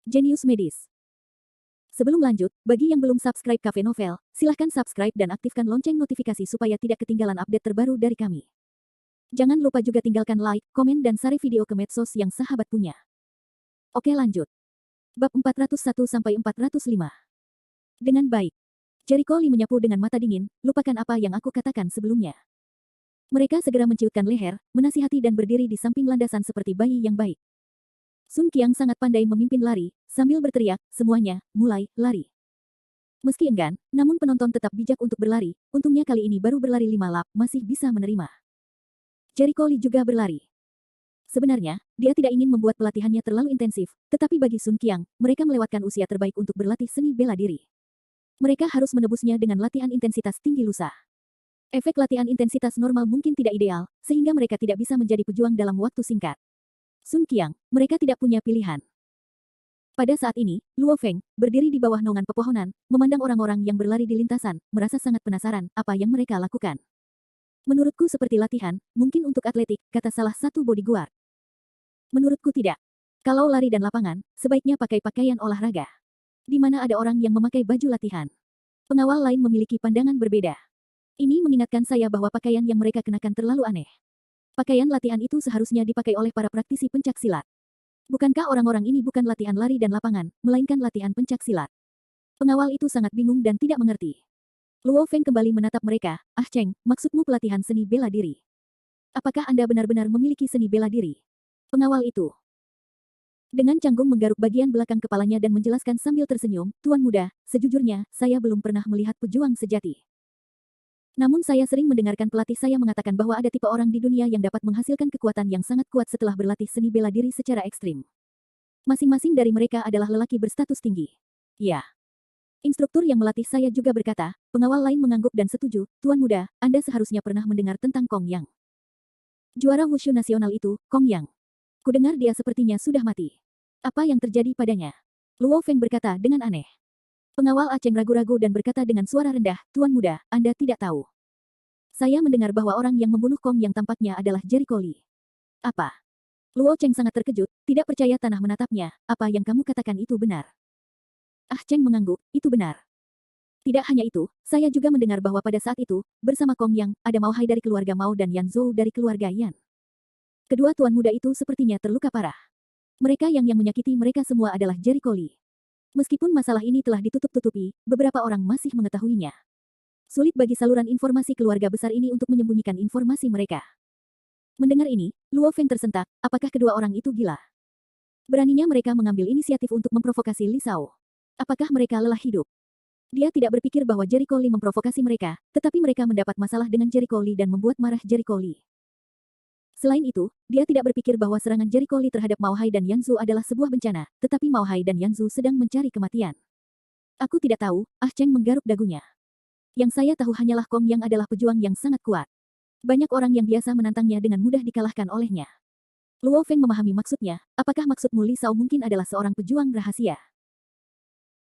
Jenius Medis. Sebelum lanjut, bagi yang belum subscribe Cafe Novel, silahkan subscribe dan aktifkan lonceng notifikasi supaya tidak ketinggalan update terbaru dari kami. Jangan lupa juga tinggalkan like, komen dan share video ke medsos yang sahabat punya. Oke lanjut. Bab 401-405. Dengan baik. Jericho Lee menyapu dengan mata dingin, lupakan apa yang aku katakan sebelumnya. Mereka segera menciutkan leher, menasihati dan berdiri di samping landasan seperti bayi yang baik. Sun Qiang sangat pandai memimpin lari, sambil berteriak, semuanya, mulai, lari. Meski enggan, namun penonton tetap bijak untuk berlari, untungnya kali ini baru berlari 5 lap, masih bisa menerima. Jericho Lee juga berlari. Sebenarnya, dia tidak ingin membuat pelatihannya terlalu intensif, tetapi bagi Sun Qiang, mereka melewatkan usia terbaik untuk berlatih seni bela diri. Mereka harus menebusnya dengan latihan intensitas tinggi lusa. Efek latihan intensitas normal mungkin tidak ideal, sehingga mereka tidak bisa menjadi pejuang dalam waktu singkat. Sun Qiang, mereka tidak punya pilihan. Pada saat ini, Luo Feng, berdiri di bawah naungan pepohonan, memandang orang-orang yang berlari di lintasan, merasa sangat penasaran apa yang mereka lakukan. Menurutku seperti latihan, mungkin untuk atletik, kata salah satu bodyguard. Menurutku tidak. Kalau lari dan lapangan, sebaiknya pakai pakaian olahraga. Di mana ada orang yang memakai baju latihan. Pengawal lain memiliki pandangan berbeda. Ini mengingatkan saya bahwa pakaian yang mereka kenakan terlalu aneh. Pakaian latihan itu seharusnya dipakai oleh para praktisi pencak silat. Bukankah orang-orang ini bukan latihan lari dan lapangan, melainkan latihan pencak silat? Pengawal itu sangat bingung dan tidak mengerti. Luo Feng kembali menatap mereka, "Ah Cheng, maksudmu pelatihan seni bela diri? Apakah Anda benar-benar memiliki seni bela diri?" Pengawal itu dengan canggung menggaruk bagian belakang kepalanya dan menjelaskan sambil tersenyum, "Tuan muda, sejujurnya, saya belum pernah melihat pejuang sejati. Namun saya sering mendengarkan pelatih saya mengatakan bahwa ada tipe orang di dunia yang dapat menghasilkan kekuatan yang sangat kuat setelah berlatih seni bela diri secara ekstrim. Masing-masing dari mereka adalah lelaki berstatus tinggi." Ya. Instruktur yang melatih saya juga berkata, pengawal lain mengangguk dan setuju, "Tuan muda, Anda seharusnya pernah mendengar tentang Kong Yang. Juara wushu nasional itu, Kong Yang. Kudengar dia sepertinya sudah mati. Apa yang terjadi padanya?" Luo Feng berkata dengan aneh. Pengawal Aceng ragu-ragu dan berkata dengan suara rendah, "Tuan muda, Anda tidak tahu. Saya mendengar bahwa orang yang membunuh Kong yang tampaknya adalah Jericho Lee." "Apa?" Luo Cheng sangat terkejut, tidak percaya tanah menatapnya, "Apa yang kamu katakan itu benar?" Ah Cheng mengangguk, "Itu benar. Tidak hanya itu, saya juga mendengar bahwa pada saat itu, bersama Kong Yang, ada Mao Hai dari keluarga Mao dan Yan Zhou dari keluarga Yan. Kedua tuan muda itu sepertinya terluka parah. Mereka yang menyakiti mereka semua adalah Jericho Lee. Meskipun masalah ini telah ditutup-tutupi, beberapa orang masih mengetahuinya. Sulit bagi saluran informasi keluarga besar ini untuk menyembunyikan informasi mereka." Mendengar ini, Luo Feng tersentak, apakah kedua orang itu gila? Beraninya mereka mengambil inisiatif untuk memprovokasi Li Shao. Apakah mereka lelah hidup? Dia tidak berpikir bahwa Jericho Lee memprovokasi mereka, tetapi mereka mendapat masalah dengan Jericho Lee dan membuat marah Jericho Lee. Selain itu, dia tidak berpikir bahwa serangan Jericho Lee terhadap Mao Hai dan Yan Zhu adalah sebuah bencana, tetapi Mao Hai dan Yan Zhu sedang mencari kematian. "Aku tidak tahu," Ah Cheng menggaruk dagunya. "Yang saya tahu hanyalah Kong Yang adalah pejuang yang sangat kuat. Banyak orang yang biasa menantangnya dengan mudah dikalahkan olehnya." Luo Feng memahami maksudnya, apakah maksudmu Li Shao mungkin adalah seorang pejuang rahasia?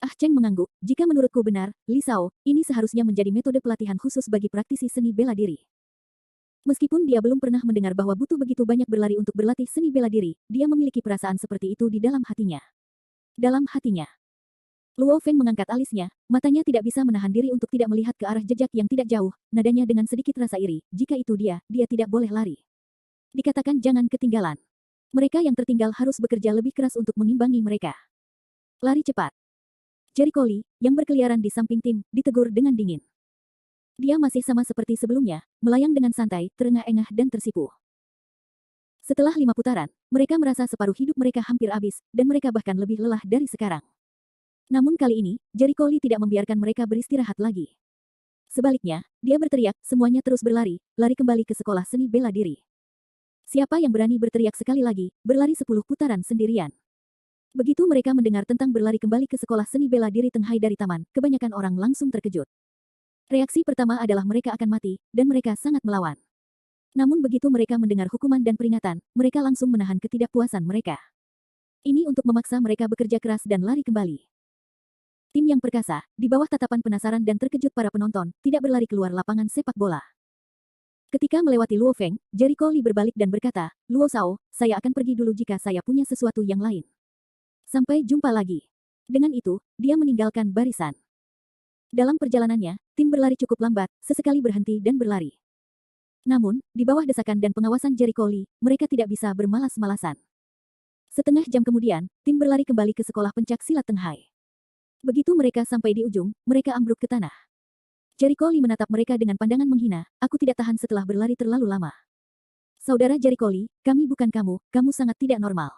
Ah Cheng mengangguk, "Jika menurutku benar, Li Shao, ini seharusnya menjadi metode pelatihan khusus bagi praktisi seni bela diri." Meskipun dia belum pernah mendengar bahwa butuh begitu banyak berlari untuk berlatih seni bela diri, dia memiliki perasaan seperti itu di dalam hatinya. Dalam hatinya. Luo Feng mengangkat alisnya, matanya tidak bisa menahan diri untuk tidak melihat ke arah jejak yang tidak jauh, nadanya dengan sedikit rasa iri, jika itu dia tidak boleh lari. Dikatakan jangan ketinggalan. Mereka yang tertinggal harus bekerja lebih keras untuk mengimbangi mereka. Lari cepat. Jericho Lee, yang berkeliaran di samping tim, ditegur dengan dingin. Dia masih sama seperti sebelumnya, melayang dengan santai, terengah-engah dan tersipu. Setelah 5 putaran, mereka merasa separuh hidup mereka hampir habis, dan mereka bahkan lebih lelah dari sekarang. Namun kali ini, Jericho Lee tidak membiarkan mereka beristirahat lagi. Sebaliknya, dia berteriak, semuanya terus berlari, lari kembali ke sekolah seni bela diri. Siapa yang berani berteriak sekali lagi, berlari 10 putaran sendirian. Begitu mereka mendengar tentang berlari kembali ke sekolah seni bela diri Tenghai dari taman, kebanyakan orang langsung terkejut. Reaksi pertama adalah mereka akan mati, dan mereka sangat melawan. Namun begitu mereka mendengar hukuman dan peringatan, mereka langsung menahan ketidakpuasan mereka. Ini untuk memaksa mereka bekerja keras dan lari kembali. Tim yang perkasa, di bawah tatapan penasaran dan terkejut para penonton, tidak berlari keluar lapangan sepak bola. Ketika melewati Luo Feng, Jericho Lee berbalik dan berkata, "Luo Shao, saya akan pergi dulu jika saya punya sesuatu yang lain." Sampai jumpa lagi. Dengan itu, dia meninggalkan barisan. Dalam perjalanannya, tim berlari cukup lambat, sesekali berhenti dan berlari. Namun, di bawah desakan dan pengawasan Jericho Lee, mereka tidak bisa bermalas-malasan. Setengah jam kemudian, tim berlari kembali ke sekolah pencak silat Teng Hai. Begitu mereka sampai di ujung, mereka ambruk ke tanah. Jericho Lee menatap mereka dengan pandangan menghina, aku tidak tahan setelah berlari terlalu lama. Saudara Jericho Lee, kami bukan kamu, kamu sangat tidak normal.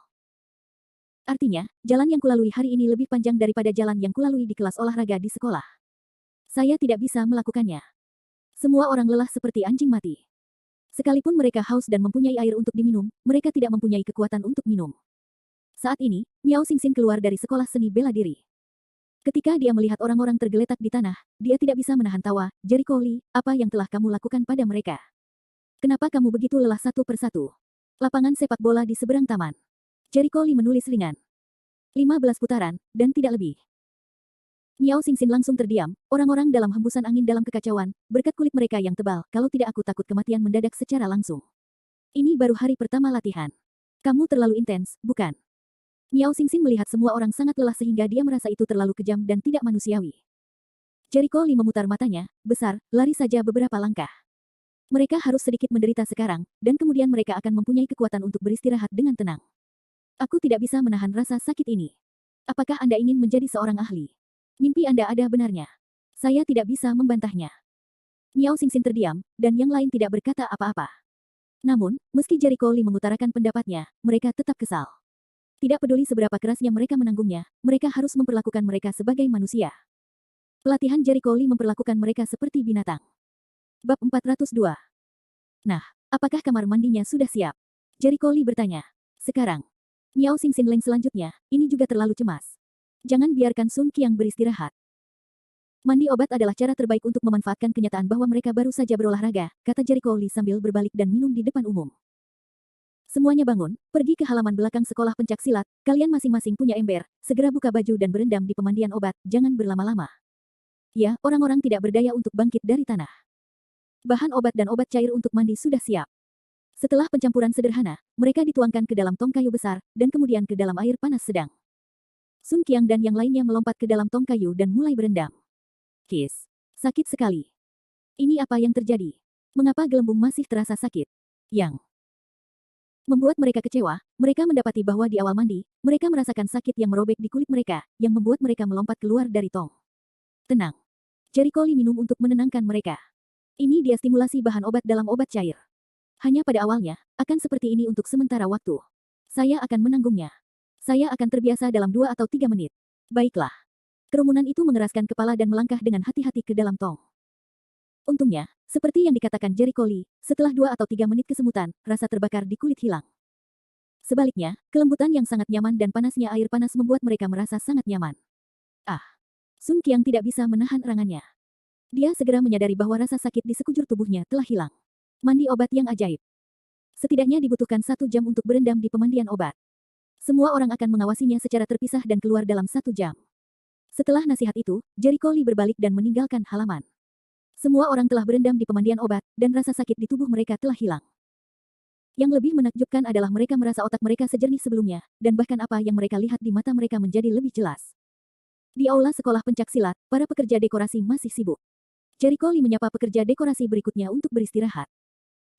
Artinya, jalan yang kulalui hari ini lebih panjang daripada jalan yang kulalui di kelas olahraga di sekolah. Saya tidak bisa melakukannya. Semua orang lelah seperti anjing mati. Sekalipun mereka haus dan mempunyai air untuk diminum, mereka tidak mempunyai kekuatan untuk minum. Saat ini, Miao Xingxin keluar dari sekolah seni bela diri. Ketika dia melihat orang-orang tergeletak di tanah, dia tidak bisa menahan tawa. Jericho Lee, apa yang telah kamu lakukan pada mereka? Kenapa kamu begitu lelah satu persatu? Lapangan sepak bola di seberang taman. Jericho Lee menulis ringan. 15 putaran, dan tidak lebih. Miao Xingxin langsung terdiam, orang-orang dalam hembusan angin dalam kekacauan, berkat kulit mereka yang tebal, kalau tidak aku takut kematian mendadak secara langsung. Ini baru hari pertama latihan. Kamu terlalu intens, bukan? Miao Xingxin melihat semua orang sangat lelah sehingga dia merasa itu terlalu kejam dan tidak manusiawi. Jericho Lee memutar matanya, besar, lari saja beberapa langkah. Mereka harus sedikit menderita sekarang, dan kemudian mereka akan mempunyai kekuatan untuk beristirahat dengan tenang. Aku tidak bisa menahan rasa sakit ini. Apakah Anda ingin menjadi seorang ahli? Mimpi Anda ada benarnya. Saya tidak bisa membantahnya. Miao Xingxin terdiam, dan yang lain tidak berkata apa-apa. Namun, meski Jericho Lee mengutarakan pendapatnya, mereka tetap kesal. Tidak peduli seberapa kerasnya mereka menanggungnya, mereka harus memperlakukan mereka sebagai manusia. Pelatihan Jericho Lee memperlakukan mereka seperti binatang. Bab 402. Nah, apakah kamar mandinya sudah siap? Jericho Lee bertanya. Sekarang. Miao Xingxin Leng selanjutnya, ini juga terlalu cemas. Jangan biarkan Sun Qiang beristirahat. Mandi obat adalah cara terbaik untuk memanfaatkan kenyataan bahwa mereka baru saja berolahraga, kata Jericho Lee sambil berbalik dan minum di depan umum. Semuanya bangun, pergi ke halaman belakang sekolah pencak silat, kalian masing-masing punya ember, segera buka baju dan berendam di pemandian obat, jangan berlama-lama. Ya, orang-orang tidak berdaya untuk bangkit dari tanah. Bahan obat dan obat cair untuk mandi sudah siap. Setelah pencampuran sederhana, mereka dituangkan ke dalam tong kayu besar, dan kemudian ke dalam air panas sedang. Sun Qiang dan yang lainnya melompat ke dalam tong kayu dan mulai berendam. Kis. Sakit sekali. Ini apa yang terjadi? Mengapa gelembung masih terasa sakit? Yang membuat mereka kecewa, mereka mendapati bahwa di awal mandi, mereka merasakan sakit yang merobek di kulit mereka, yang membuat mereka melompat keluar dari tong. Tenang. Jericho Lee minum untuk menenangkan mereka. Ini dia stimulasi bahan obat dalam obat cair. Hanya pada awalnya, akan seperti ini untuk sementara waktu. Saya akan menanggungnya. Saya akan terbiasa dalam 2 atau 3 menit. Baiklah. Kerumunan itu mengeraskan kepala dan melangkah dengan hati-hati ke dalam tong. Untungnya, seperti yang dikatakan Jericho Lee, setelah 2 atau 3 menit kesemutan, rasa terbakar di kulit hilang. Sebaliknya, kelembutan yang sangat nyaman dan panasnya air panas membuat mereka merasa sangat nyaman. Ah! Sun Qiang tidak bisa menahan erangannya. Dia segera menyadari bahwa rasa sakit di sekujur tubuhnya telah hilang. Mandi obat yang ajaib. Setidaknya dibutuhkan 1 jam untuk berendam di pemandian obat. Semua orang akan mengawasinya secara terpisah dan keluar dalam 1 jam. Setelah nasihat itu, Jericho Lee berbalik dan meninggalkan halaman. Semua orang telah berendam di pemandian obat, dan rasa sakit di tubuh mereka telah hilang. Yang lebih menakjubkan adalah mereka merasa otak mereka sejernih sebelumnya, dan bahkan apa yang mereka lihat di mata mereka menjadi lebih jelas. Di aula sekolah pencak silat, para pekerja dekorasi masih sibuk. Jericho Lee menyapa pekerja dekorasi berikutnya untuk beristirahat.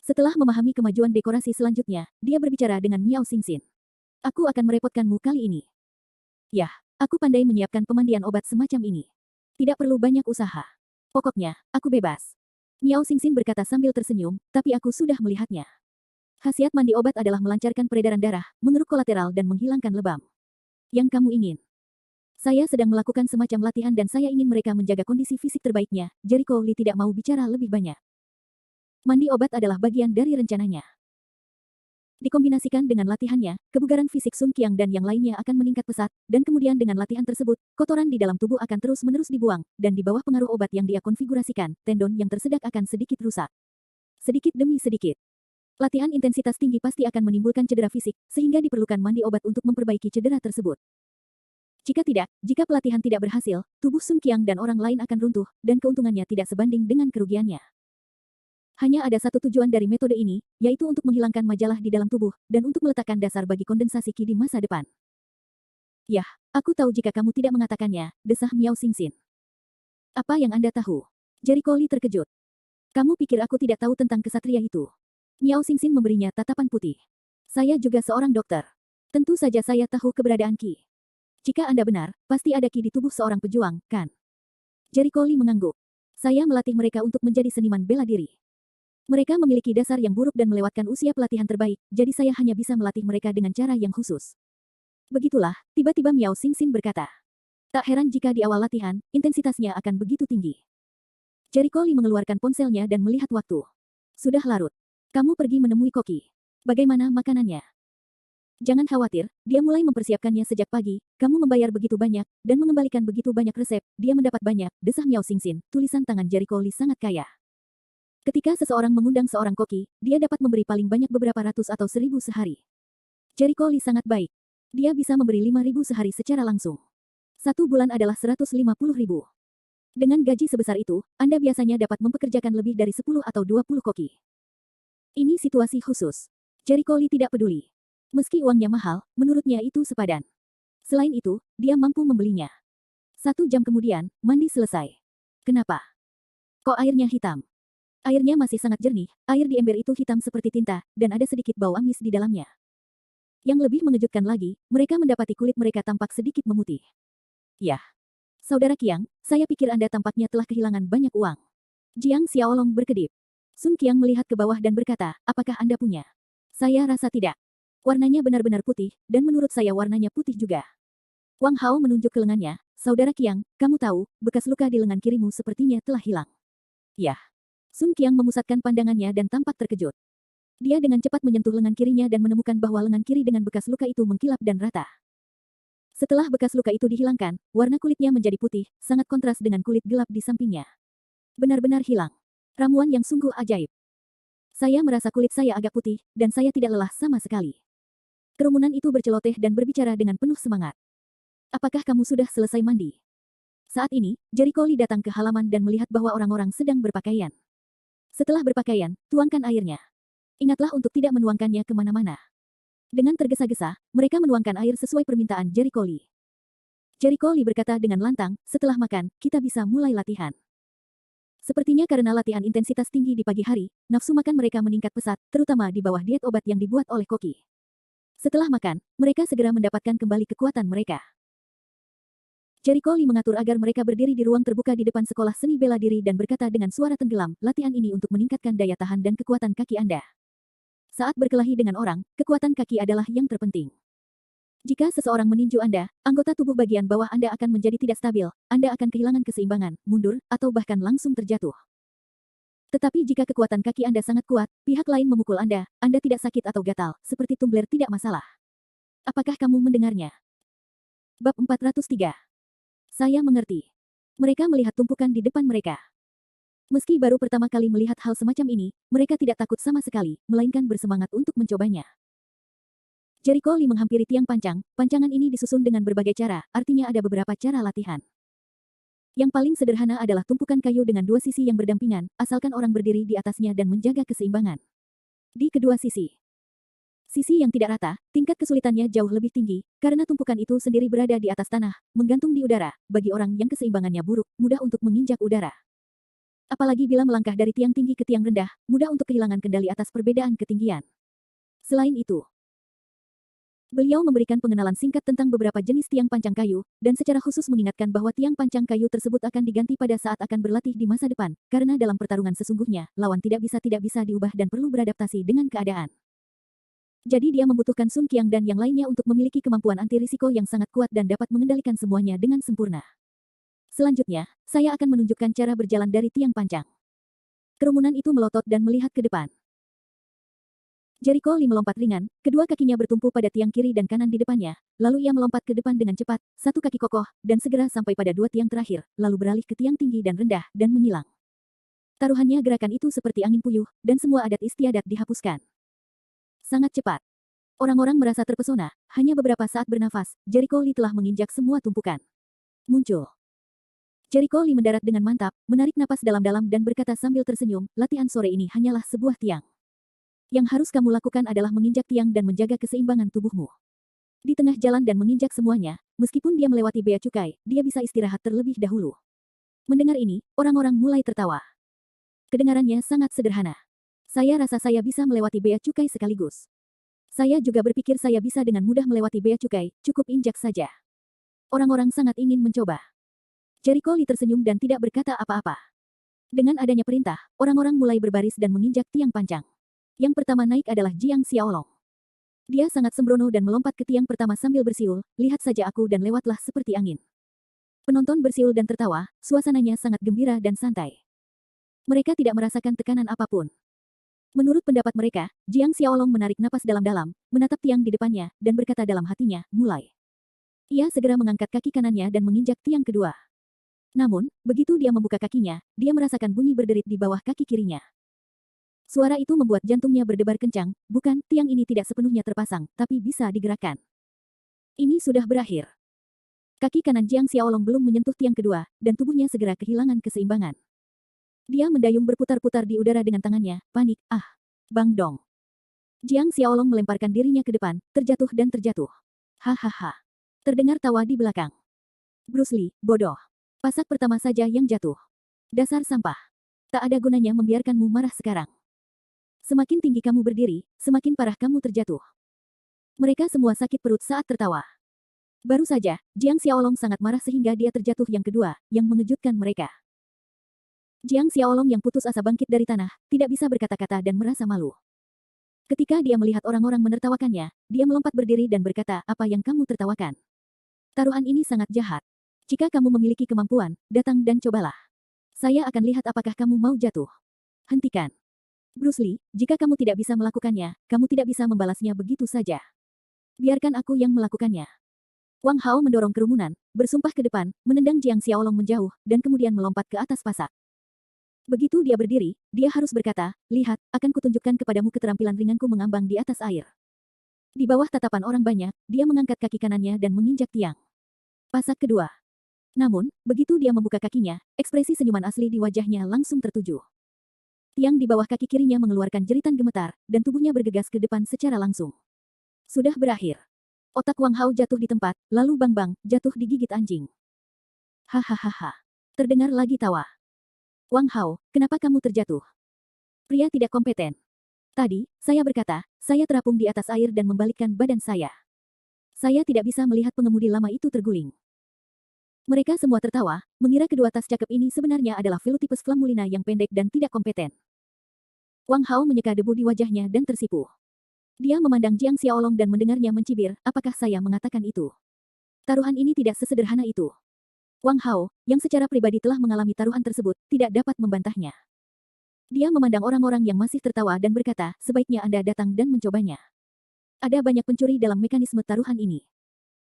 Setelah memahami kemajuan dekorasi selanjutnya, dia berbicara dengan Miao Xingxin. Aku akan merepotkanmu kali ini. Yah, aku pandai menyiapkan pemandian obat semacam ini. Tidak perlu banyak usaha. Pokoknya, aku bebas. Miao Xingxin berkata sambil tersenyum, tapi aku sudah melihatnya. Khasiat mandi obat adalah melancarkan peredaran darah, mengeruk kolateral dan menghilangkan lebam. Yang kamu ingin? Saya sedang melakukan semacam latihan dan saya ingin mereka menjaga kondisi fisik terbaiknya. Jericho Lee tidak mau bicara lebih banyak. Mandi obat adalah bagian dari rencananya. Dikombinasikan dengan latihannya, kebugaran fisik Sun Qiang dan yang lainnya akan meningkat pesat, dan kemudian dengan latihan tersebut, kotoran di dalam tubuh akan terus-menerus dibuang, dan di bawah pengaruh obat yang dia konfigurasikan, tendon yang tersedak akan sedikit rusak. Sedikit demi sedikit. Latihan intensitas tinggi pasti akan menimbulkan cedera fisik, sehingga diperlukan mandi obat untuk memperbaiki cedera tersebut. Jika tidak, jika pelatihan tidak berhasil, tubuh Sun Qiang dan orang lain akan runtuh, dan keuntungannya tidak sebanding dengan kerugiannya. Hanya ada satu tujuan dari metode ini, yaitu untuk menghilangkan majalah di dalam tubuh, dan untuk meletakkan dasar bagi kondensasi Qi di masa depan. Yah, aku tahu jika kamu tidak mengatakannya, desah Miao Xingxin. Apa yang Anda tahu? Jericho Lee terkejut. Kamu pikir aku tidak tahu tentang kesatria itu? Miao Xingxin memberinya tatapan putih. Saya juga seorang dokter. Tentu saja saya tahu keberadaan Qi. Jika Anda benar, pasti ada Qi di tubuh seorang pejuang, kan? Jericho Lee mengangguk. Saya melatih mereka untuk menjadi seniman bela diri. Mereka memiliki dasar yang buruk dan melewatkan usia pelatihan terbaik, jadi saya hanya bisa melatih mereka dengan cara yang khusus. Begitulah, tiba-tiba Miao Xingxin berkata. Tak heran jika di awal latihan, intensitasnya akan begitu tinggi. Jericho Lee mengeluarkan ponselnya dan melihat waktu. Sudah larut. Kamu pergi menemui Koki. Bagaimana makanannya? Jangan khawatir, dia mulai mempersiapkannya sejak pagi, kamu membayar begitu banyak, dan mengembalikan begitu banyak resep, dia mendapat banyak, desah Miao Xingxin, tulisan tangan Jericho Lee sangat kaya. Ketika seseorang mengundang seorang koki, dia dapat memberi paling banyak beberapa ratus atau 1000 sehari. Jericho Lee sangat baik. Dia bisa memberi 5000 sehari secara langsung. 1 bulan adalah 150.000. Dengan gaji sebesar itu, Anda biasanya dapat mempekerjakan lebih dari 10 atau 20 koki. Ini situasi khusus. Jericho Lee tidak peduli. Meski uangnya mahal, menurutnya itu sepadan. Selain itu, dia mampu membelinya. 1 jam kemudian, mandi selesai. Kenapa? Kok airnya hitam? Airnya masih sangat jernih, air di ember itu hitam seperti tinta, dan ada sedikit bau amis di dalamnya. Yang lebih mengejutkan lagi, mereka mendapati kulit mereka tampak sedikit memutih. Yah. Saudara Qiang, saya pikir Anda tampaknya telah kehilangan banyak uang. Jiang Xiaolong berkedip. Sun Qiang melihat ke bawah dan berkata, apakah Anda punya? Saya rasa tidak. Warnanya benar-benar putih, dan menurut saya warnanya putih juga. Wang Hao menunjuk ke lengannya, Saudara Qiang, kamu tahu, bekas luka di lengan kirimu sepertinya telah hilang. Yah. Sun Qiang memusatkan pandangannya dan tampak terkejut. Dia dengan cepat menyentuh lengan kirinya dan menemukan bahwa lengan kiri dengan bekas luka itu mengkilap dan rata. Setelah bekas luka itu dihilangkan, warna kulitnya menjadi putih, sangat kontras dengan kulit gelap di sampingnya. Benar-benar hilang. Ramuan yang sungguh ajaib. Saya merasa kulit saya agak putih, dan saya tidak lelah sama sekali. Kerumunan itu berceloteh dan berbicara dengan penuh semangat. Apakah kamu sudah selesai mandi? Saat ini, Jericho Lee datang ke halaman dan melihat bahwa orang-orang sedang berpakaian. Setelah berpakaian, tuangkan airnya. Ingatlah untuk tidak menuangkannya kemana-mana. Dengan tergesa-gesa, mereka menuangkan air sesuai permintaan Jericho Lee. Jericho Lee berkata dengan lantang, setelah makan, kita bisa mulai latihan. Sepertinya karena latihan intensitas tinggi di pagi hari, nafsu makan mereka meningkat pesat, terutama di bawah diet obat yang dibuat oleh Koki. Setelah makan, mereka segera mendapatkan kembali kekuatan mereka. Jericho Lee mengatur agar mereka berdiri di ruang terbuka di depan sekolah seni bela diri dan berkata dengan suara tenggelam, latihan ini untuk meningkatkan daya tahan dan kekuatan kaki Anda. Saat berkelahi dengan orang, kekuatan kaki adalah yang terpenting. Jika seseorang meninju Anda, anggota tubuh bagian bawah Anda akan menjadi tidak stabil, Anda akan kehilangan keseimbangan, mundur, atau bahkan langsung terjatuh. Tetapi jika kekuatan kaki Anda sangat kuat, pihak lain memukul Anda tidak sakit atau gatal, seperti tumbler tidak masalah. Apakah kamu mendengarnya? Bab 403. Saya mengerti. Mereka melihat tumpukan di depan mereka. Meski baru pertama kali melihat hal semacam ini, mereka tidak takut sama sekali, melainkan bersemangat untuk mencobanya. Jericho Lee menghampiri tiang pancang, pancangan ini disusun dengan berbagai cara, artinya ada beberapa cara latihan. Yang paling sederhana adalah tumpukan kayu dengan 2 sisi yang berdampingan, asalkan orang berdiri di atasnya dan menjaga keseimbangan. Di kedua sisi yang tidak rata, tingkat kesulitannya jauh lebih tinggi, karena tumpukan itu sendiri berada di atas tanah, menggantung di udara, bagi orang yang keseimbangannya buruk, mudah untuk menginjak udara. Apalagi bila melangkah dari tiang tinggi ke tiang rendah, mudah untuk kehilangan kendali atas perbedaan ketinggian. Selain itu, beliau memberikan pengenalan singkat tentang beberapa jenis tiang pancang kayu, dan secara khusus mengingatkan bahwa tiang pancang kayu tersebut akan diganti pada saat akan berlatih di masa depan, karena dalam pertarungan sesungguhnya, lawan tidak bisa diubah dan perlu beradaptasi dengan keadaan. Jadi dia membutuhkan Sun Qiang dan yang lainnya untuk memiliki kemampuan anti risiko yang sangat kuat dan dapat mengendalikan semuanya dengan sempurna. Selanjutnya, saya akan menunjukkan cara berjalan dari tiang pancang. Kerumunan itu melotot dan melihat ke depan. Jericho Lee melompat ringan, kedua kakinya bertumpu pada tiang kiri dan kanan di depannya, lalu ia melompat ke depan dengan cepat, satu kaki kokoh, dan segera sampai pada 2 tiang terakhir, lalu beralih ke tiang tinggi dan rendah, dan menyilang. Taruhannya gerakan itu seperti angin puyuh, dan semua adat istiadat dihapuskan. Sangat cepat. Orang-orang merasa terpesona, hanya beberapa saat bernafas, Jericho Lee telah menginjak semua tumpukan. Muncul. Jericho Lee mendarat dengan mantap, menarik napas dalam-dalam dan berkata sambil tersenyum, latihan sore ini hanyalah sebuah tiang. Yang harus kamu lakukan adalah menginjak tiang dan menjaga keseimbangan tubuhmu. Di tengah jalan dan menginjak semuanya, meskipun dia melewati bea cukai, dia bisa istirahat terlebih dahulu. Mendengar ini, orang-orang mulai tertawa. Kedengarannya sangat sederhana. Saya rasa saya bisa melewati bea cukai sekaligus. Saya juga berpikir saya bisa dengan mudah melewati bea cukai, cukup injak saja. Orang-orang sangat ingin mencoba. Jericho Lee tersenyum dan tidak berkata apa-apa. Dengan adanya perintah, orang-orang mulai berbaris dan menginjak tiang panjang. Yang pertama naik adalah Jiang Xiaolong. Dia sangat sembrono dan melompat ke tiang pertama sambil bersiul, lihat saja aku dan lewatlah seperti angin. Penonton bersiul dan tertawa, suasananya sangat gembira dan santai. Mereka tidak merasakan tekanan apapun. Menurut pendapat mereka, Jiang Xiaolong menarik napas dalam-dalam, menatap tiang di depannya, dan berkata dalam hatinya, mulai. Ia segera mengangkat kaki kanannya dan menginjak tiang kedua. Namun, begitu dia membuka kakinya, dia merasakan bunyi berderit di bawah kaki kirinya. Suara itu membuat jantungnya berdebar kencang, bukan, tiang ini tidak sepenuhnya terpasang, tapi bisa digerakkan. Ini sudah berakhir. Kaki kanan Jiang Xiaolong belum menyentuh tiang kedua, dan tubuhnya segera kehilangan keseimbangan. Dia mendayung berputar-putar di udara dengan tangannya, panik, Bang Dong. Jiang Xiaolong melemparkan dirinya ke depan, terjatuh dan terjatuh. Hahaha. Terdengar tawa di belakang. Bruce Lee, bodoh. Pasak pertama saja yang jatuh. Dasar sampah. Tak ada gunanya membiarkanmu marah sekarang. Semakin tinggi kamu berdiri, semakin parah kamu terjatuh. Mereka semua sakit perut saat tertawa. Baru saja, Jiang Xiaolong sangat marah sehingga dia terjatuh yang kedua, yang mengejutkan mereka. Jiang Xiaolong yang putus asa bangkit dari tanah, tidak bisa berkata-kata dan merasa malu. Ketika dia melihat orang-orang menertawakannya, dia melompat berdiri dan berkata, apa yang kamu tertawakan? Taruhan ini sangat jahat. Jika kamu memiliki kemampuan, datang dan cobalah. Saya akan lihat apakah kamu mau jatuh. Hentikan. Bruce Lee, jika kamu tidak bisa melakukannya, kamu tidak bisa membalasnya begitu saja. Biarkan aku yang melakukannya. Wang Hao mendorong kerumunan, bersumpah ke depan, menendang Jiang Xiaolong menjauh, dan kemudian melompat ke atas pasak. Begitu dia berdiri, dia harus berkata, lihat, akan kutunjukkan kepadamu keterampilan ringanku mengambang di atas air. Di bawah tatapan orang banyak, dia mengangkat kaki kanannya dan menginjak tiang. Pasak kedua. Namun, begitu dia membuka kakinya, ekspresi senyuman asli di wajahnya langsung tertuju. Tiang di bawah kaki kirinya mengeluarkan jeritan gemetar, dan tubuhnya bergegas ke depan secara langsung. Sudah berakhir. Otak Wang Hao jatuh di tempat, lalu bang-bang, jatuh digigit anjing. Hahaha. Terdengar lagi tawa. Wang Hao, kenapa kamu terjatuh? Pria tidak kompeten. Tadi, saya berkata, saya terapung di atas air dan membalikkan badan saya. Saya tidak bisa melihat pengemudi lama itu terguling. Mereka semua tertawa, mengira kedua tas cakep ini sebenarnya adalah velutipes flamulina yang pendek dan tidak kompeten. Wang Hao menyeka debu di wajahnya dan tersipu. Dia memandang Jiang Xiaolong dan mendengarnya mencibir, apakah saya mengatakan itu? Taruhan ini tidak sesederhana itu. Wang Hao, yang secara pribadi telah mengalami taruhan tersebut, tidak dapat membantahnya. Dia memandang orang-orang yang masih tertawa dan berkata, sebaiknya Anda datang dan mencobanya. Ada banyak pencuri dalam mekanisme taruhan ini.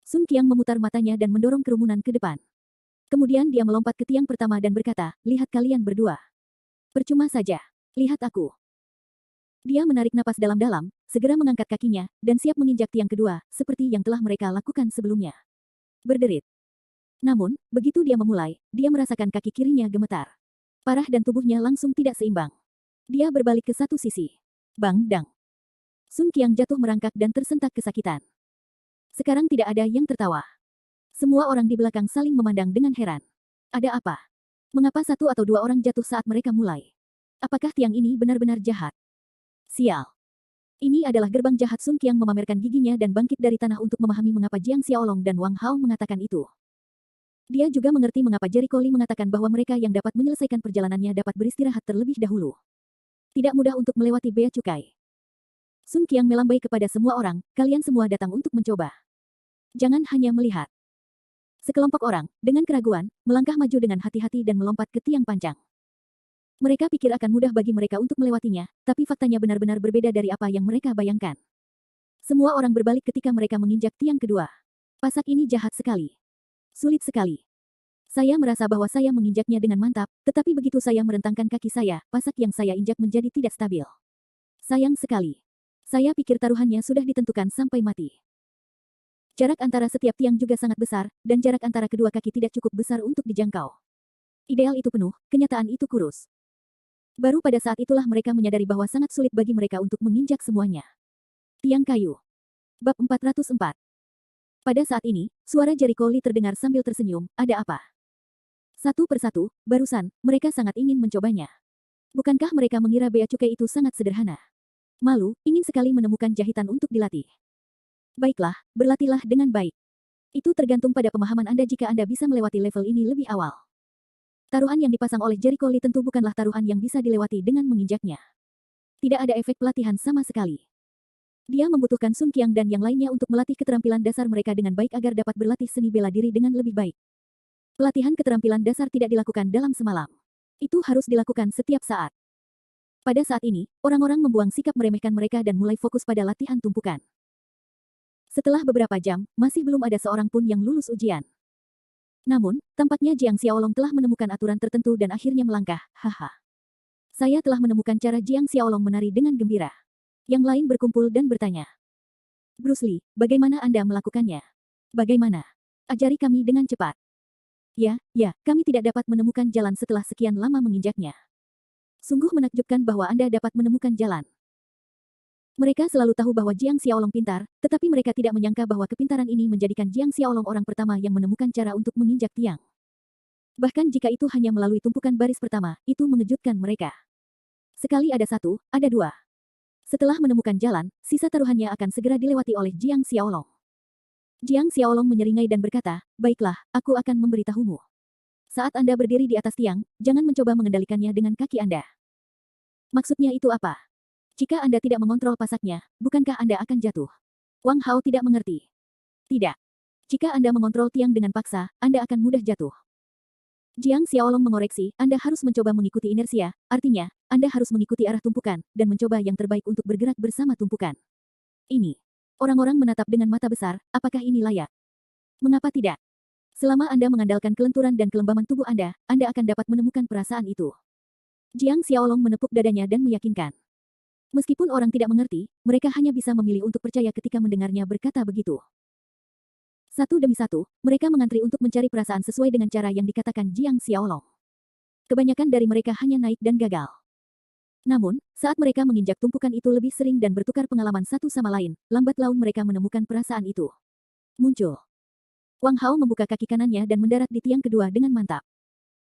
Sun Qiang memutar matanya dan mendorong kerumunan ke depan. Kemudian dia melompat ke tiang pertama dan berkata, lihat kalian berdua. Percuma saja. Lihat aku. Dia menarik napas dalam-dalam, segera mengangkat kakinya, dan siap menginjak tiang kedua, seperti yang telah mereka lakukan sebelumnya. Berderit. Namun, begitu dia memulai, dia merasakan kaki kirinya gemetar. Parah dan tubuhnya langsung tidak seimbang. Dia berbalik ke satu sisi. Bang dang. Sun Qiang jatuh merangkak dan tersentak kesakitan. Sekarang tidak ada yang tertawa. Semua orang di belakang saling memandang dengan heran. Ada apa? Mengapa satu atau dua orang jatuh saat mereka mulai? Apakah tiang ini benar-benar jahat? Sial. Ini adalah gerbang jahat. Sun Qiang memamerkan giginya dan bangkit dari tanah untuk memahami mengapa Jiang Xiaolong dan Wang Hao mengatakan itu. Dia juga mengerti mengapa Jericho Lee mengatakan bahwa mereka yang dapat menyelesaikan perjalanannya dapat beristirahat terlebih dahulu. Tidak mudah untuk melewati bea cukai. Sun Qiang melambai kepada semua orang, kalian semua datang untuk mencoba. Jangan hanya melihat. Sekelompok orang, dengan keraguan, melangkah maju dengan hati-hati dan melompat ke tiang panjang. Mereka pikir akan mudah bagi mereka untuk melewatinya, tapi faktanya benar-benar berbeda dari apa yang mereka bayangkan. Semua orang berbalik ketika mereka menginjak tiang kedua. Pasak ini jahat sekali. Sulit sekali. Saya merasa bahwa saya menginjaknya dengan mantap, tetapi begitu saya merentangkan kaki saya, pasak yang saya injak menjadi tidak stabil. Sayang sekali. Saya pikir taruhannya sudah ditentukan sampai mati. Jarak antara setiap tiang juga sangat besar, dan jarak antara kedua kaki tidak cukup besar untuk dijangkau. Ideal itu penuh, kenyataan itu kurus. Baru pada saat itulah mereka menyadari bahwa sangat sulit bagi mereka untuk menginjak semuanya. Tiang kayu. Bab 404. Pada saat ini, suara Jericho Lee terdengar sambil tersenyum, ada apa? Satu persatu, barusan, mereka sangat ingin mencobanya. Bukankah mereka mengira bea cukai itu sangat sederhana? Malu, ingin sekali menemukan jahitan untuk dilatih. Baiklah, berlatihlah dengan baik. Itu tergantung pada pemahaman Anda jika Anda bisa melewati level ini lebih awal. Taruhan yang dipasang oleh Jericho Lee tentu bukanlah taruhan yang bisa dilewati dengan menginjaknya. Tidak ada efek pelatihan sama sekali. Dia membutuhkan Sun Qiang dan yang lainnya untuk melatih keterampilan dasar mereka dengan baik agar dapat berlatih seni bela diri dengan lebih baik. Pelatihan keterampilan dasar tidak dilakukan dalam semalam. Itu harus dilakukan setiap saat. Pada saat ini, orang-orang membuang sikap meremehkan mereka dan mulai fokus pada latihan tumpukan. Setelah beberapa jam, masih belum ada seorang pun yang lulus ujian. Namun, tampaknya Jiang Xiaolong telah menemukan aturan tertentu dan akhirnya melangkah, haha. Saya telah menemukan cara Jiang Xiaolong menari dengan gembira. Yang lain berkumpul dan bertanya. Bruce Lee, bagaimana Anda melakukannya? Bagaimana? Ajari kami dengan cepat. Ya, kami tidak dapat menemukan jalan setelah sekian lama menginjaknya. Sungguh menakjubkan bahwa Anda dapat menemukan jalan. Mereka selalu tahu bahwa Jiang Xiaolong pintar, tetapi mereka tidak menyangka bahwa kepintaran ini menjadikan Jiang Xiaolong orang pertama yang menemukan cara untuk menginjak tiang. Bahkan jika itu hanya melalui tumpukan baris pertama, itu mengejutkan mereka. Sekali ada satu, ada dua. Setelah menemukan jalan, sisa taruhannya akan segera dilewati oleh Jiang Xiaolong. Jiang Xiaolong menyeringai dan berkata, baiklah, aku akan memberitahumu. Saat Anda berdiri di atas tiang, jangan mencoba mengendalikannya dengan kaki Anda. Maksudnya itu apa? Jika Anda tidak mengontrol pasaknya, bukankah Anda akan jatuh? Wang Hao tidak mengerti. Tidak. Jika Anda mengontrol tiang dengan paksa, Anda akan mudah jatuh. Jiang Xiaolong mengoreksi, Anda harus mencoba mengikuti inersia, artinya, Anda harus mengikuti arah tumpukan, dan mencoba yang terbaik untuk bergerak bersama tumpukan. Ini. Orang-orang menatap dengan mata besar, apakah ini layak? Mengapa tidak? Selama Anda mengandalkan kelenturan dan kelembaman tubuh Anda akan dapat menemukan perasaan itu. Jiang Xiaolong menepuk dadanya dan meyakinkan. Meskipun orang tidak mengerti, mereka hanya bisa memilih untuk percaya ketika mendengarnya berkata begitu. Satu demi satu, mereka mengantri untuk mencari perasaan sesuai dengan cara yang dikatakan Jiang Xiaolong. Kebanyakan dari mereka hanya naik dan gagal. Namun, saat mereka menginjak tumpukan itu lebih sering dan bertukar pengalaman satu sama lain, lambat laun mereka menemukan perasaan itu. Muncul. Wang Hao membuka kaki kanannya dan mendarat di tiang kedua dengan mantap.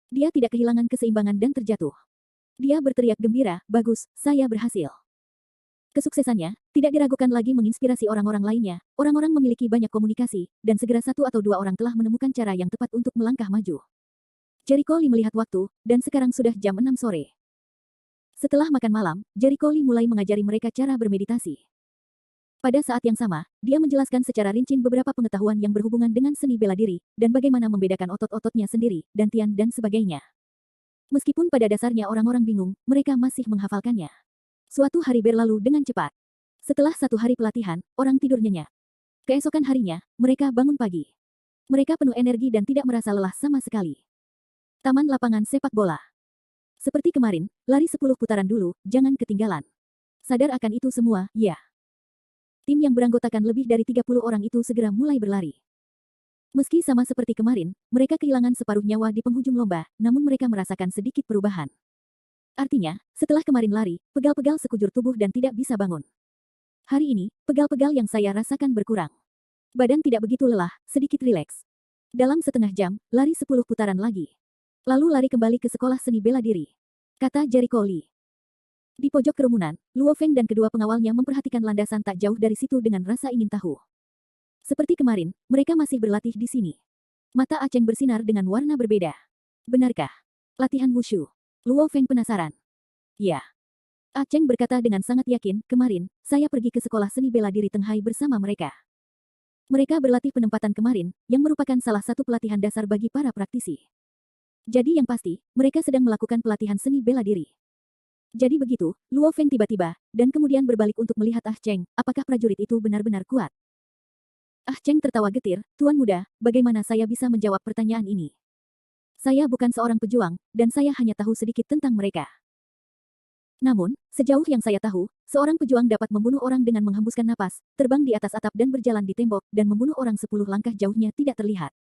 Dia tidak kehilangan keseimbangan dan terjatuh. Dia berteriak gembira, bagus, saya berhasil. Kesuksesannya, tidak diragukan lagi menginspirasi orang-orang lainnya, orang-orang memiliki banyak komunikasi, dan segera satu atau dua orang telah menemukan cara yang tepat untuk melangkah maju. Jericho Lee melihat waktu, dan sekarang sudah jam 6 sore. Setelah makan malam, Jericho Lee mulai mengajari mereka cara bermeditasi. Pada saat yang sama, dia menjelaskan secara rinci beberapa pengetahuan yang berhubungan dengan seni bela diri, dan bagaimana membedakan otot-ototnya sendiri, dantian dan sebagainya. Meskipun pada dasarnya orang-orang bingung, mereka masih menghafalkannya. Suatu hari berlalu dengan cepat. Setelah satu hari pelatihan, orang tidur nyenyak. Keesokan harinya, mereka bangun pagi. Mereka penuh energi dan tidak merasa lelah sama sekali. Taman lapangan sepak bola. Seperti kemarin, lari 10 putaran dulu, jangan ketinggalan. Sadar akan itu semua, ya. Tim yang beranggotakan lebih dari 30 orang itu segera mulai berlari. Meski sama seperti kemarin, mereka kehilangan separuh nyawa di penghujung lomba, namun mereka merasakan sedikit perubahan. Artinya, setelah kemarin lari, pegal-pegal sekujur tubuh dan tidak bisa bangun. Hari ini, pegal-pegal yang saya rasakan berkurang. Badan tidak begitu lelah, sedikit rileks. Dalam setengah jam, lari 10 putaran lagi. Lalu lari kembali ke sekolah seni bela diri. Kata Jericho Lee. Di pojok kerumunan, Luo Feng dan kedua pengawalnya memperhatikan landasan tak jauh dari situ dengan rasa ingin tahu. Seperti kemarin, mereka masih berlatih di sini. Mata Aceng bersinar dengan warna berbeda. Benarkah? Latihan wushu. Luo Feng penasaran. Ya. Aceng berkata dengan sangat yakin, kemarin, saya pergi ke sekolah seni bela diri Tenghai bersama mereka. Mereka berlatih penempatan kemarin, yang merupakan salah satu pelatihan dasar bagi para praktisi. Jadi yang pasti, mereka sedang melakukan pelatihan seni bela diri. Jadi begitu, Luo Feng tiba-tiba, dan kemudian berbalik untuk melihat Ah Cheng, apakah prajurit itu benar-benar kuat. Ah Cheng tertawa getir, Tuan Muda, bagaimana saya bisa menjawab pertanyaan ini? Saya bukan seorang pejuang, dan saya hanya tahu sedikit tentang mereka. Namun, sejauh yang saya tahu, seorang pejuang dapat membunuh orang dengan menghembuskan napas, terbang di atas atap dan berjalan di tembok, dan membunuh orang 10 langkah jauhnya tidak terlihat.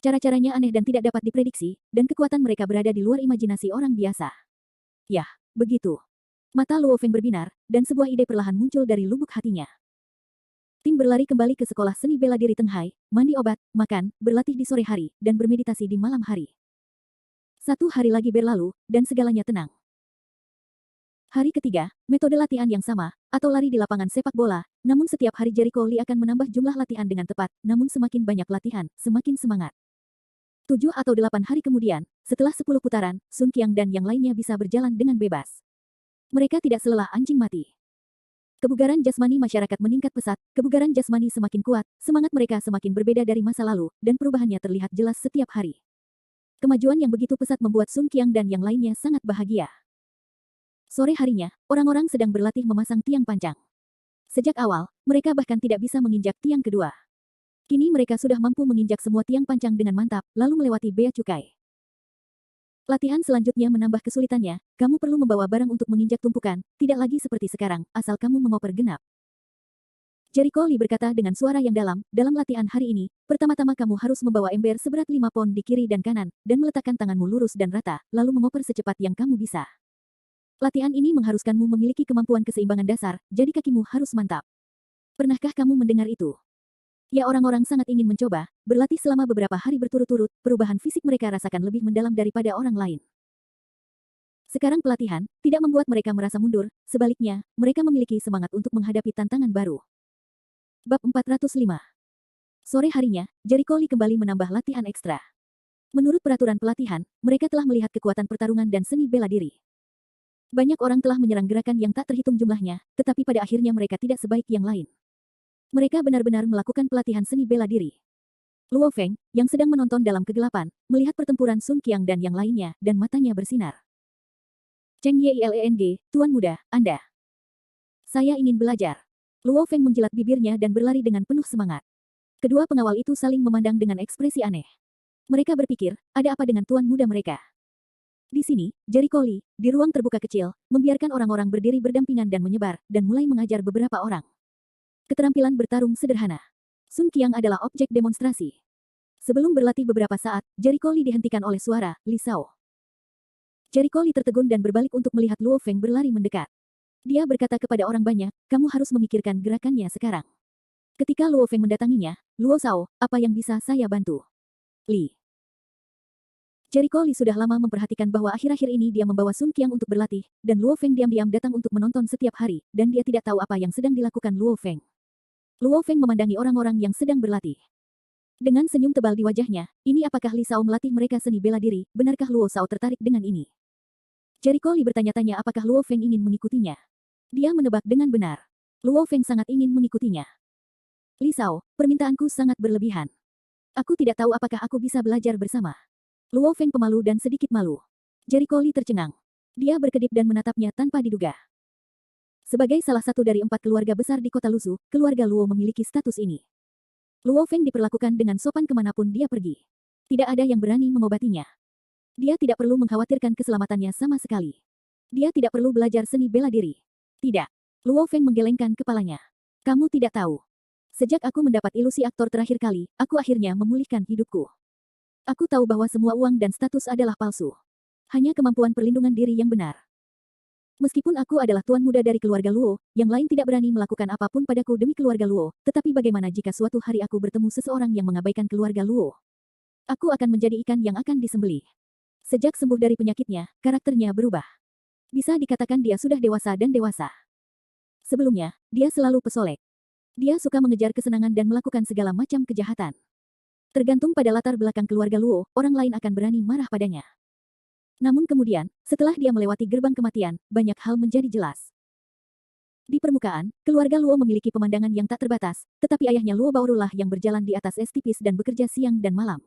Cara-caranya aneh dan tidak dapat diprediksi, dan kekuatan mereka berada di luar imajinasi orang biasa. Yah, begitu. Mata Luo Feng berbinar, dan sebuah ide perlahan muncul dari lubuk hatinya. Tim berlari kembali ke sekolah seni bela diri Tenghai, mandi obat, makan, berlatih di sore hari, dan bermeditasi di malam hari. 1 hari lagi berlalu, dan segalanya tenang. Hari ketiga, metode latihan yang sama, atau lari di lapangan sepak bola, namun setiap hari Jericho Lee akan menambah jumlah latihan dengan tepat, namun semakin banyak latihan, semakin semangat. 7 atau 8 hari kemudian, setelah 10 putaran, Sun Qiang dan yang lainnya bisa berjalan dengan bebas. Mereka tidak selelah anjing mati. Kebugaran jasmani masyarakat meningkat pesat, kebugaran jasmani semakin kuat, semangat mereka semakin berbeda dari masa lalu, dan perubahannya terlihat jelas setiap hari. Kemajuan yang begitu pesat membuat Sun Qiang dan yang lainnya sangat bahagia. Sore harinya, orang-orang sedang berlatih memasang tiang pancang. Sejak awal, mereka bahkan tidak bisa menginjak tiang kedua. Kini mereka sudah mampu menginjak semua tiang pancang dengan mantap, lalu melewati bea cukai. Latihan selanjutnya menambah kesulitannya, kamu perlu membawa barang untuk menginjak tumpukan, tidak lagi seperti sekarang, asal kamu mengoper genap. Jericho Lee berkata dengan suara yang dalam latihan hari ini, pertama-tama kamu harus membawa ember seberat 5 pon di kiri dan kanan, dan meletakkan tanganmu lurus dan rata, lalu mengoper secepat yang kamu bisa. Latihan ini mengharuskanmu memiliki kemampuan keseimbangan dasar, jadi kakimu harus mantap. Pernahkah kamu mendengar itu? Ya, orang-orang sangat ingin mencoba, berlatih selama beberapa hari berturut-turut, perubahan fisik mereka rasakan lebih mendalam daripada orang lain. Sekarang pelatihan, tidak membuat mereka merasa mundur, sebaliknya, mereka memiliki semangat untuk menghadapi tantangan baru. Bab 405. Sore harinya, Jericho Lee kembali menambah latihan ekstra. Menurut peraturan pelatihan, mereka telah melihat kekuatan pertarungan dan seni bela diri. Banyak orang telah menyerang gerakan yang tak terhitung jumlahnya, tetapi pada akhirnya mereka tidak sebaik yang lain. Mereka benar-benar melakukan pelatihan seni bela diri. Luo Feng, yang sedang menonton dalam kegelapan, melihat pertempuran Sun Qiang dan yang lainnya, dan matanya bersinar. Cheng Yileng, Tuan Muda, Anda. Saya ingin belajar. Luo Feng menjilat bibirnya dan berlari dengan penuh semangat. Kedua pengawal itu saling memandang dengan ekspresi aneh. Mereka berpikir, ada apa dengan Tuan Muda mereka? Di sini, Jericho Lee, di ruang terbuka kecil, membiarkan orang-orang berdiri berdampingan dan menyebar, dan mulai mengajar beberapa orang. Keterampilan bertarung sederhana. Sun Qiang adalah objek demonstrasi. Sebelum berlatih beberapa saat, Jericho Lee dihentikan oleh suara, Li Shao. Jericho Lee tertegun dan berbalik untuk melihat Luo Feng berlari mendekat. Dia berkata kepada orang banyak, kamu harus memikirkan gerakannya sekarang. Ketika Luo Feng mendatanginya, Luo Shao, apa yang bisa saya bantu? Li. Jericho Lee sudah lama memperhatikan bahwa akhir-akhir ini dia membawa Sun Qiang untuk berlatih, dan Luo Feng diam-diam datang untuk menonton setiap hari, dan dia tidak tahu apa yang sedang dilakukan Luo Feng. Luo Feng memandangi orang-orang yang sedang berlatih. Dengan senyum tebal di wajahnya, ini apakah Li Shao melatih mereka seni bela diri, benarkah Luo Shao tertarik dengan ini? Jericho Lee bertanya-tanya apakah Luo Feng ingin mengikutinya. Dia menebak dengan benar. Luo Feng sangat ingin mengikutinya. Li Shao, permintaanku sangat berlebihan. Aku tidak tahu apakah aku bisa belajar bersama. Luo Feng pemalu dan sedikit malu. Jericho Lee tercengang. Dia berkedip dan menatapnya tanpa diduga. Sebagai salah satu dari 4 keluarga besar di kota Lusu, keluarga Luo memiliki status ini. Luo Feng diperlakukan dengan sopan kemanapun dia pergi. Tidak ada yang berani mengobatinya. Dia tidak perlu mengkhawatirkan keselamatannya sama sekali. Dia tidak perlu belajar seni bela diri. Tidak. Luo Feng menggelengkan kepalanya. Kamu tidak tahu. Sejak aku mendapat ilusi aktor terakhir kali, aku akhirnya memulihkan hidupku. Aku tahu bahwa semua uang dan status adalah palsu. Hanya kemampuan perlindungan diri yang benar. Meskipun aku adalah tuan muda dari keluarga Luo, yang lain tidak berani melakukan apapun padaku demi keluarga Luo, tetapi bagaimana jika suatu hari aku bertemu seseorang yang mengabaikan keluarga Luo? Aku akan menjadi ikan yang akan disembelih. Sejak sembuh dari penyakitnya, karakternya berubah. Bisa dikatakan dia sudah dewasa dan dewasa. Sebelumnya, dia selalu pesolek. Dia suka mengejar kesenangan dan melakukan segala macam kejahatan. Tergantung pada latar belakang keluarga Luo, orang lain akan berani marah padanya. Namun kemudian, setelah dia melewati gerbang kematian, banyak hal menjadi jelas. Di permukaan, keluarga Luo memiliki pemandangan yang tak terbatas, tetapi ayahnya Luo Baorulah yang berjalan di atas es tipis dan bekerja siang dan malam.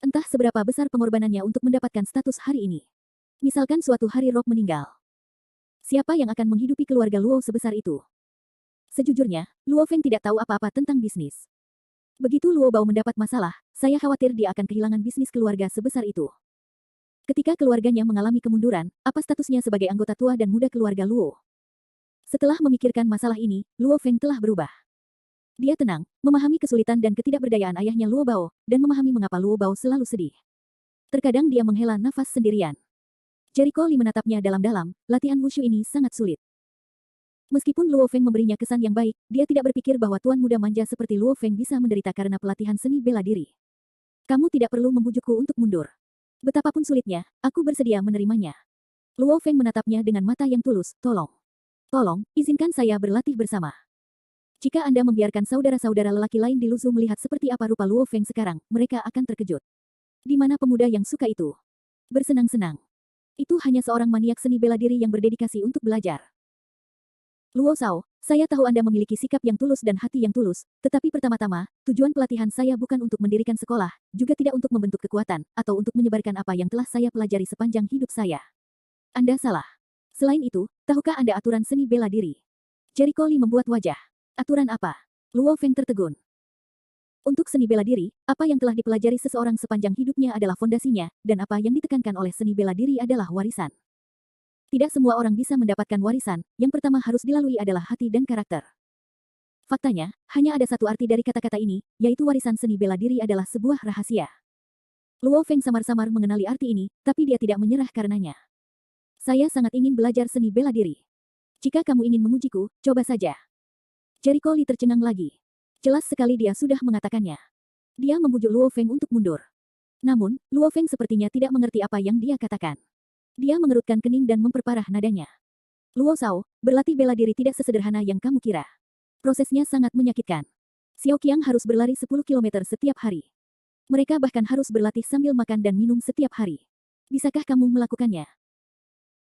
Entah seberapa besar pengorbanannya untuk mendapatkan status hari ini. Misalkan suatu hari Rob meninggal. Siapa yang akan menghidupi keluarga Luo sebesar itu? Sejujurnya, Luo Feng tidak tahu apa-apa tentang bisnis. Begitu Luo Bao mendapat masalah, saya khawatir dia akan kehilangan bisnis keluarga sebesar itu. Ketika keluarganya mengalami kemunduran, apa statusnya sebagai anggota tua dan muda keluarga Luo? Setelah memikirkan masalah ini, Luo Feng telah berubah. Dia tenang, memahami kesulitan dan ketidakberdayaan ayahnya Luo Bao, dan memahami mengapa Luo Bao selalu sedih. Terkadang dia menghela nafas sendirian. Jericho Lee menatapnya dalam-dalam, latihan wushu ini sangat sulit. Meskipun Luo Feng memberinya kesan yang baik, dia tidak berpikir bahwa tuan muda manja seperti Luo Feng bisa menderita karena pelatihan seni bela diri. Kamu tidak perlu membujukku untuk mundur. Betapapun sulitnya, aku bersedia menerimanya. Luo Feng menatapnya dengan mata yang tulus, Tolong, izinkan saya berlatih bersama. Jika Anda membiarkan saudara-saudara lelaki lain di Luzu melihat seperti apa rupa Luo Feng sekarang, mereka akan terkejut. Di mana pemuda yang suka itu? Bersenang-senang. Itu hanya seorang maniak seni bela diri yang berdedikasi untuk belajar. Luo Shao, saya tahu Anda memiliki sikap yang tulus dan hati yang tulus, tetapi pertama-tama, tujuan pelatihan saya bukan untuk mendirikan sekolah, juga tidak untuk membentuk kekuatan, atau untuk menyebarkan apa yang telah saya pelajari sepanjang hidup saya. Anda salah. Selain itu, tahukah Anda aturan seni bela diri? Jericho Lee membuat wajah. Aturan apa? Luo Feng tertegun. Untuk seni bela diri, apa yang telah dipelajari seseorang sepanjang hidupnya adalah fondasinya, dan apa yang ditekankan oleh seni bela diri adalah warisan. Tidak semua orang bisa mendapatkan warisan, yang pertama harus dilalui adalah hati dan karakter. Faktanya, hanya ada satu arti dari kata-kata ini, yaitu warisan seni bela diri adalah sebuah rahasia. Luo Feng samar-samar mengenali arti ini, tapi dia tidak menyerah karenanya. Saya sangat ingin belajar seni bela diri. Jika kamu ingin mengujiku, coba saja. Jericho Lee tercengang lagi. Jelas sekali dia sudah mengatakannya. Dia membujuk Luo Feng untuk mundur. Namun, Luo Feng sepertinya tidak mengerti apa yang dia katakan. Dia mengerutkan kening dan memperparah nadanya. Luo Shao, berlatih bela diri tidak sesederhana yang kamu kira. Prosesnya sangat menyakitkan. Xiao Qiang harus berlari 10 km setiap hari. Mereka bahkan harus berlatih sambil makan dan minum setiap hari. Bisakah kamu melakukannya?